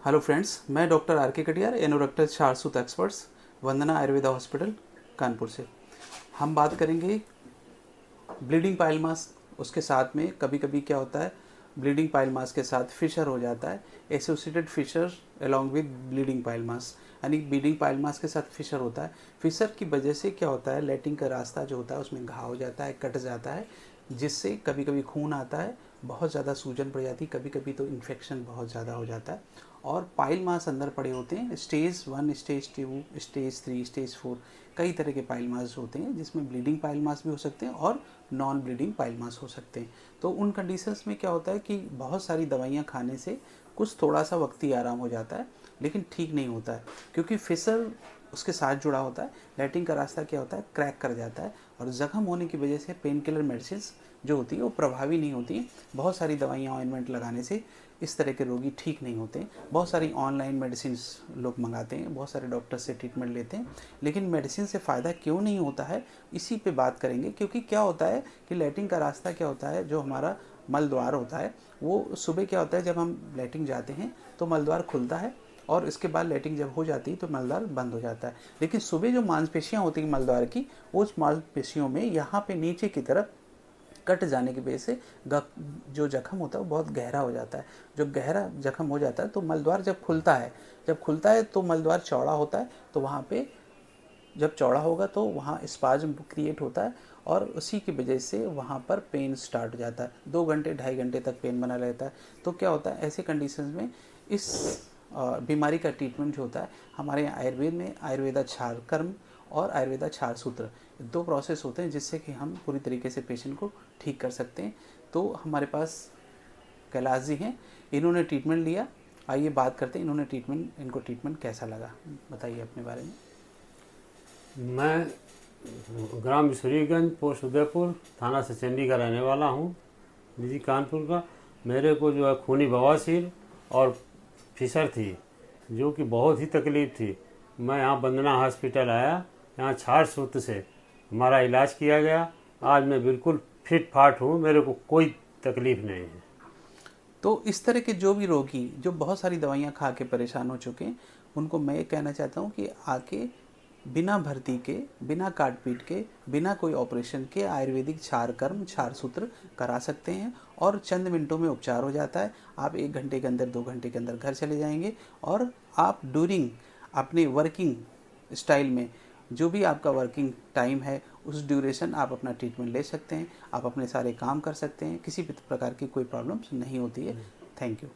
Hello friends, मैं doctor R के Katiyar, anorectal शारसूत experts, वंदना Ayurveda hospital Kanpur से। हम बात करेंगे ब्लीडिंग पाइल मास। उसके साथ में कभी कभी क्या होता है, ब्लीडिंग पाइल मास के साथ फिशर हो जाता है, associated fissure along with bleeding pile mass, यानी ब्लीडिंग पाइल मास के साथ फिशर होता है। फिशर की वजह से क्या होता है, लैट्रिन का रास्ता जो होता है उसमें घाव हो जाता है, कट जाता है, जिससे कभी कभी खून आता है, बहुत ज़्यादा सूजन पड़ जाती है, कभी कभी तो इन्फेक्शन बहुत ज़्यादा हो जाता है। और पाइल मास अंदर पड़े होते हैं, स्टेज 1, स्टेज 2, स्टेज 3, स्टेज 4, कई तरह के पाइल मास होते हैं, जिसमें ब्लीडिंग पाइल मास भी हो सकते हैं और नॉन ब्लीडिंग पाइल मास हो सकते हैं। तो उन कंडीशंस में क्या होता है कि बहुत सारी दवाइयाँ खाने से कुछ थोड़ा सा वक्ती आराम हो जाता है, लेकिन ठीक नहीं होता है, क्योंकि फिशर उसके साथ जुड़ा होता है। लैट्रिन का रास्ता क्या होता है, क्रैक कर जाता है, और ज़ख्म होने की वजह से पेन किलर मेडिसिन जो होती है वो प्रभावी नहीं होती। बहुत सारी दवाइयाँ ऑइंटमेंट लगाने से इस तरह के रोगी ठीक नहीं होते। बहुत सारी ऑनलाइन मेडिसिन लोग मंगाते हैं, बहुत सारे डॉक्टर से ट्रीटमेंट लेते हैं, लेकिन मेडिसिन से फ़ायदा क्यों नहीं होता है, इसी पे बात करेंगे। क्योंकि क्या होता है कि लैट्रिन का रास्ता क्या होता है, जो हमारा मल द्वार होता है, वो सुबह क्या होता है, जब हम लैट्रिन जाते हैं तो मल द्वार खुलता है, और इसके बाद लैट्रिन जब हो जाती है तो मलद्वार बंद हो जाता है। लेकिन सुबह जो मांसपेशियाँ होती हैं मलद्वार की, उस मांसपेशियों में यहाँ पे नीचे की तरफ कट जाने की वजह से जो जख्म होता है वो बहुत गहरा हो जाता है। जो गहरा जख्म हो जाता है तो मलद्वार जब खुलता है तो मलद्वार चौड़ा होता है, तो वहाँ पे जब चौड़ा होगा तो वहाँ स्पाज्म क्रिएट होता है, और उसी की वजह से वहाँ पर पेन स्टार्ट हो जाता है। 2 घंटे 2.5 घंटे तक पेन बना रहता है। तो क्या होता है, ऐसे कंडीशंस में इस बीमारी का ट्रीटमेंट जो होता है, हमारे यहाँ आयुर्वेद में आयुर्वेदा क्षार कर्म और आयुर्वेदा क्षार सूत्र 2 प्रोसेस होते हैं, जिससे कि हम पूरी तरीके से पेशेंट को ठीक कर सकते हैं। तो हमारे पास कैलाश जी हैं, इन्होंने ट्रीटमेंट लिया। आइए बात करते हैं इनको ट्रीटमेंट कैसा लगा, बताइए अपने बारे में। मैं ग्राम बिशरीगंज, पोस्ट उदयपुर, थाना सचंडी का रहने वाला हूँ, निजी कानपुर का। मेरे को जो है खूनी बवासीर और फिसर थी, जो कि बहुत ही तकलीफ़ थी। मैं यहाँ वंदना हॉस्पिटल आया, यहाँ क्षार सूत्र से हमारा इलाज किया गया। आज मैं बिल्कुल फिट फाट हूँ, मेरे को कोई तकलीफ़ नहीं है। तो इस तरह के जो भी रोगी जो बहुत सारी दवाइयाँ खा के परेशान हो चुके हैं, उनको मैं ये कहना चाहता हूँ कि आके बिना भर्ती के, बिना काट पीट के, बिना कोई ऑपरेशन के आयुर्वेदिक क्षार कर्म क्षार सूत्र करा सकते हैं, और चंद मिनटों में उपचार हो जाता है। आप 1 घंटे के अंदर, 2 घंटे के अंदर घर चले जाएंगे, और आप ड्यूरिंग अपने वर्किंग स्टाइल में, जो भी आपका वर्किंग टाइम है, उस ड्यूरेशन आप अपना ट्रीटमेंट ले सकते हैं, आप अपने सारे काम कर सकते हैं, किसी भी प्रकार की कोई प्रॉब्लम्स नहीं होती है। Thank you.